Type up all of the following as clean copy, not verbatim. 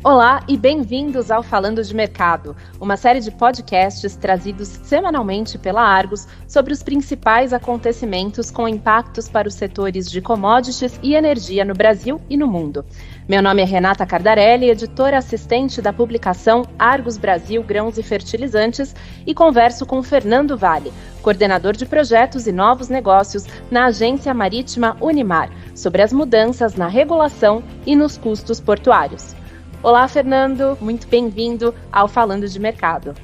Olá e bem-vindos ao Falando de Mercado, uma série de podcasts trazidos semanalmente pela Argus sobre os principais acontecimentos com impactos para os setores de commodities e energia no Brasil e no mundo. Meu nome é Renata Cardarelli, editora assistente da publicação Argus Brasil Grãos e Fertilizantes, e converso com Fernando Vale, coordenador de projetos e novos negócios na Agência Marítima Unimar, sobre as mudanças na regulação e nos custos portuários. Olá, Fernando, muito bem-vindo ao Falando de Mercado.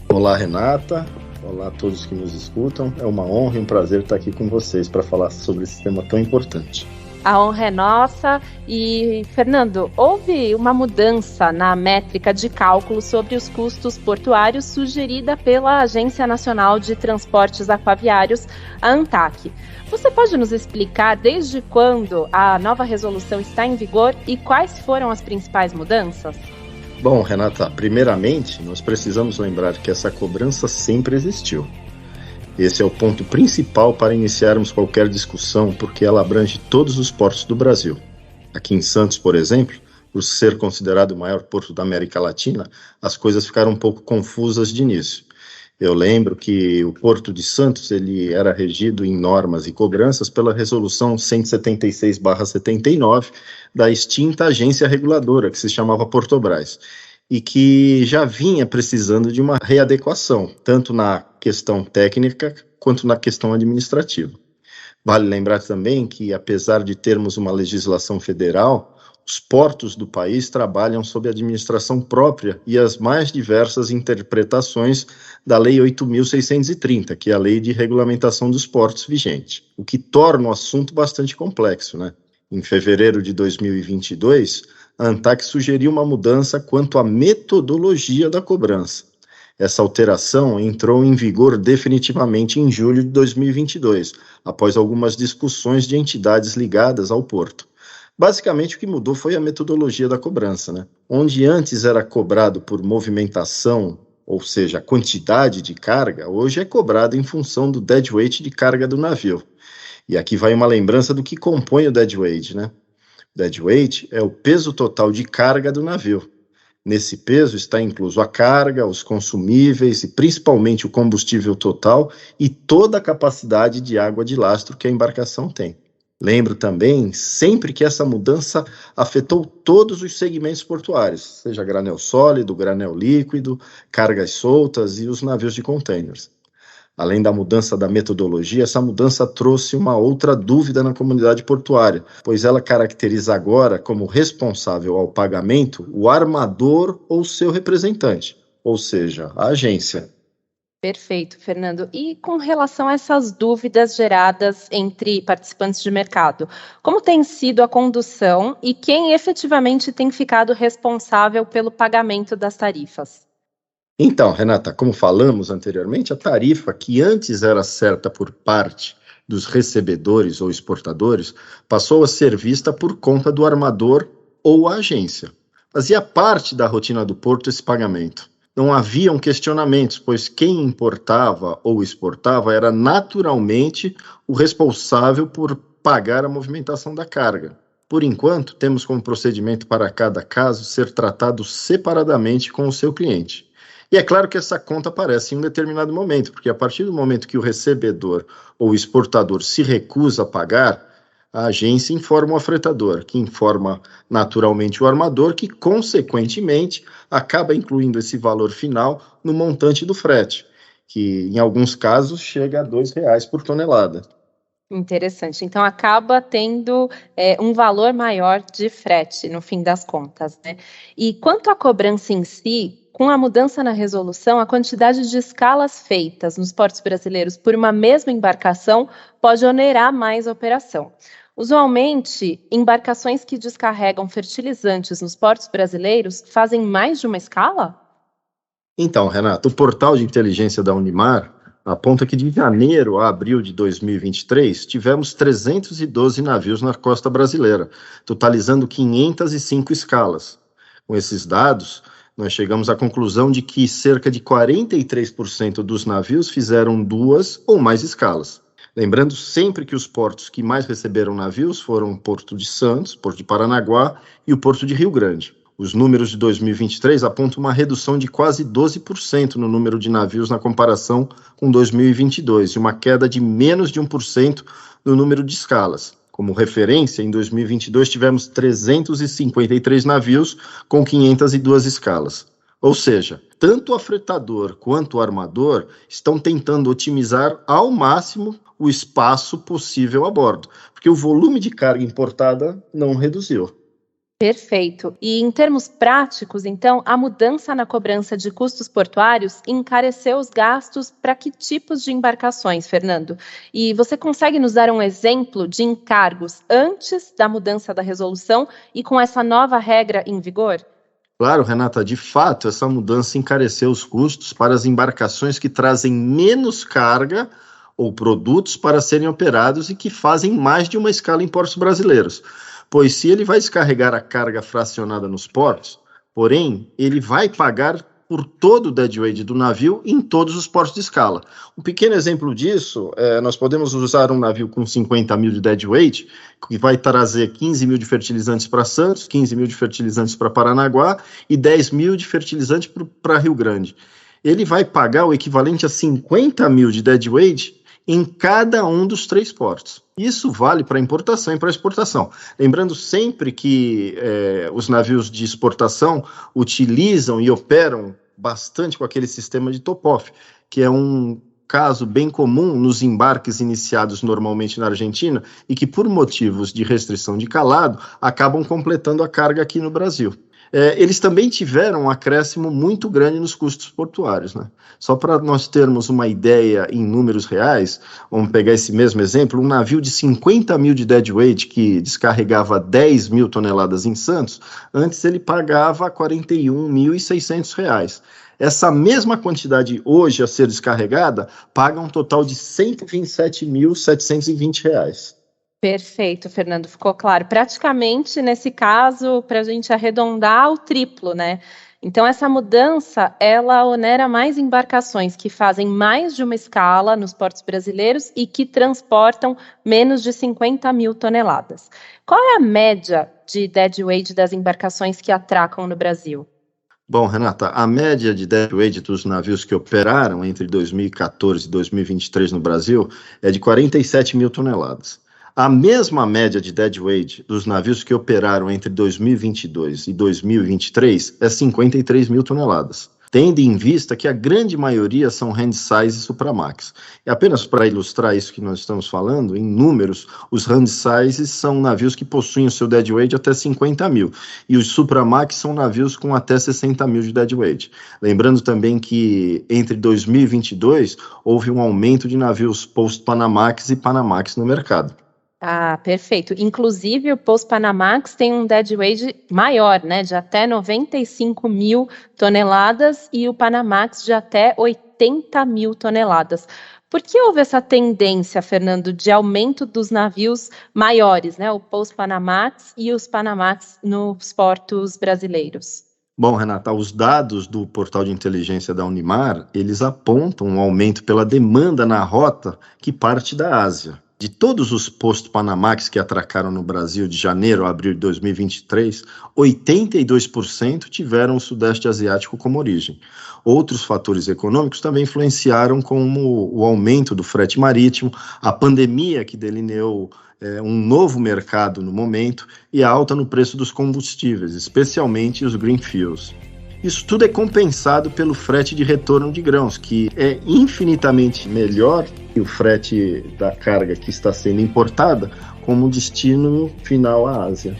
Olá, Renata. Olá a todos que nos escutam. É uma honra e um prazer estar aqui com vocês para falar sobre esse tema tão importante. A honra é nossa. E, Fernando, houve uma mudança na métrica de cálculo sobre os custos portuários sugerida pela Agência Nacional de Transportes Aquaviários, a ANTAQ. Você pode nos explicar desde quando a nova resolução está em vigor e quais foram as principais mudanças? Bom, Renata, primeiramente, nós precisamos lembrar que essa cobrança sempre existiu. Esse é o ponto principal para iniciarmos qualquer discussão, porque ela abrange todos os portos do Brasil. Aqui em Santos, por exemplo, por ser considerado o maior porto da América Latina, as coisas ficaram um pouco confusas de início. Eu lembro que o Porto de Santos ele era regido em normas e cobranças pela Resolução 176/79 da extinta agência reguladora, que se chamava Portobras, e que já vinha precisando de uma readequação, tanto na questão técnica quanto na questão administrativa. Vale lembrar também que, apesar de termos uma legislação federal, os portos do país trabalham sob administração própria e as mais diversas interpretações da Lei 8.630, que é a Lei de Regulamentação dos Portos vigente, o que torna o assunto bastante complexo, né? Em fevereiro de 2022, a ANTAQ sugeriu uma mudança quanto à metodologia da cobrança. Essa alteração entrou em vigor definitivamente em julho de 2022, após algumas discussões de entidades ligadas ao porto. Basicamente, o que mudou foi a metodologia da cobrança, né? Onde antes era cobrado por movimentação, ou seja, a quantidade de carga, hoje é cobrado em função do deadweight de carga do navio. E aqui vai uma lembrança do que compõe o deadweight, né? O deadweight é o peso total de carga do navio. Nesse peso está incluso a carga, os consumíveis e principalmente o combustível total e toda a capacidade de água de lastro que a embarcação tem. Lembro também sempre que essa mudança afetou todos os segmentos portuários, seja granel sólido, granel líquido, cargas soltas e os navios de containers. Além da mudança da metodologia, essa mudança trouxe uma outra dúvida na comunidade portuária, pois ela caracteriza agora como responsável ao pagamento o armador ou seu representante, ou seja, a agência. Perfeito, Fernando. E com relação a essas dúvidas geradas entre participantes de mercado, como tem sido a condução e quem efetivamente tem ficado responsável pelo pagamento das tarifas? Então, Renata, como falamos anteriormente, a tarifa que antes era certa por parte dos recebedores ou exportadores passou a ser vista por conta do armador ou a agência. Fazia parte da rotina do porto esse pagamento. Não haviam questionamentos, pois quem importava ou exportava era naturalmente o responsável por pagar a movimentação da carga. Por enquanto, temos como procedimento para cada caso ser tratado separadamente com o seu cliente. E é claro que essa conta aparece em um determinado momento, porque a partir do momento que o recebedor ou o exportador se recusa a pagar, a agência informa o afretador, que informa naturalmente o armador, que consequentemente acaba incluindo esse valor final no montante do frete, que em alguns casos chega a R$2 por tonelada. Interessante. Então, acaba tendo um valor maior de frete, no fim das contas, né? E quanto à cobrança em si, com a mudança na resolução, a quantidade de escalas feitas nos portos brasileiros por uma mesma embarcação pode onerar mais a operação. Usualmente, embarcações que descarregam fertilizantes nos portos brasileiros fazem mais de uma escala? Então, Renato, o portal de inteligência da Unimar aponta que de janeiro a abril de 2023 tivemos 312 navios na costa brasileira, totalizando 505 escalas. Com esses dados, nós chegamos à conclusão de que cerca de 43% dos navios fizeram 2 ou mais escalas. Lembrando sempre que os portos que mais receberam navios foram o Porto de Santos, Porto de Paranaguá e o Porto de Rio Grande. Os números de 2023 apontam uma redução de quase 12% no número de navios na comparação com 2022 e uma queda de menos de 1% no número de escalas. Como referência, em 2022 tivemos 353 navios com 502 escalas. Ou seja, tanto o afretador quanto o armador estão tentando otimizar ao máximo o espaço possível a bordo, porque o volume de carga importada não reduziu. Perfeito. E em termos práticos, então, a mudança na cobrança de custos portuários encareceu os gastos para que tipos de embarcações, Fernando? E você consegue nos dar um exemplo de encargos antes da mudança da resolução e com essa nova regra em vigor? Claro, Renata, de fato, essa mudança encareceu os custos para as embarcações que trazem menos carga ou produtos para serem operados e que fazem mais de uma escala em portos brasileiros. Pois se ele vai descarregar a carga fracionada nos portos, porém, ele vai pagar por todo o deadweight do navio em todos os portos de escala. Um pequeno exemplo disso, nós podemos usar um navio com 50 mil de deadweight, que vai trazer 15 mil de fertilizantes para Santos, 15 mil de fertilizantes para Paranaguá e 10 mil de fertilizantes para Rio Grande. Ele vai pagar o equivalente a 50 mil de deadweight em cada um dos 3 portos. Isso vale para importação e para exportação. Lembrando sempre que os navios de exportação utilizam e operam bastante com aquele sistema de top-off, que é um caso bem comum nos embarques iniciados normalmente na Argentina e que, por motivos de restrição de calado, acabam completando a carga aqui no Brasil. Eles também tiveram um acréscimo muito grande nos custos portuários, né? Só para nós termos uma ideia em números reais, vamos pegar esse mesmo exemplo, um navio de 50 mil de deadweight que descarregava 10 mil toneladas em Santos, antes ele pagava R$ 41.600. Essa mesma quantidade hoje a ser descarregada paga um total de R$ 127.720. Perfeito, Fernando, ficou claro. Praticamente, nesse caso, para a gente arredondar, o triplo, né? Então, essa mudança, ela onera mais embarcações que fazem mais de uma escala nos portos brasileiros e que transportam menos de 50 mil toneladas. Qual é a média de deadweight das embarcações que atracam no Brasil? Bom, Renata, a média de deadweight dos navios que operaram entre 2014 e 2023 no Brasil é de 47 mil toneladas. A mesma média de deadweight dos navios que operaram entre 2022 e 2023 é 53 mil toneladas, tendo em vista que a grande maioria são Handysize e Supramax. E apenas para ilustrar isso que nós estamos falando, em números, os Handysize são navios que possuem o seu deadweight até 50 mil, e os Supramax são navios com até 60 mil de deadweight. Lembrando também que entre 2022 houve um aumento de navios Post-Panamax e Panamax no mercado. Ah, perfeito. Inclusive, o Post-Panamax tem um deadweight maior, né, de até 95 mil toneladas e o Panamax de até 80 mil toneladas. Por que houve essa tendência, Fernando, de aumento dos navios maiores, né, o Post-Panamax e os Panamax nos portos brasileiros? Bom, Renata, os dados do portal de inteligência da Unimar, eles apontam um aumento pela demanda na rota que parte da Ásia. De todos os Post-Panamax que atracaram no Brasil de janeiro a abril de 2023, 82% tiveram o Sudeste Asiático como origem. Outros fatores econômicos também influenciaram, como o aumento do frete marítimo, a pandemia que delineou um novo mercado no momento e a alta no preço dos combustíveis, especialmente os green fuels. Isso tudo é compensado pelo frete de retorno de grãos, que é infinitamente melhor que o frete da carga que está sendo importada como destino final à Ásia.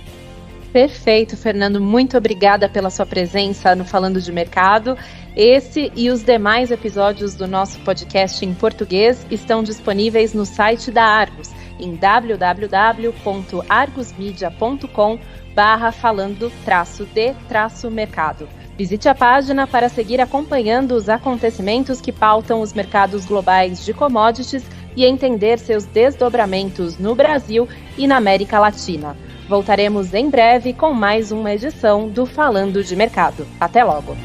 Perfeito, Fernando. Muito obrigada pela sua presença no Falando de Mercado. Esse e os demais episódios do nosso podcast em português estão disponíveis no site da Argos, em www.argusmedia.com/falando-de-mercado. Visite a página para seguir acompanhando os acontecimentos que pautam os mercados globais de commodities e entender seus desdobramentos no Brasil e na América Latina. Voltaremos em breve com mais uma edição do Falando de Mercado. Até logo!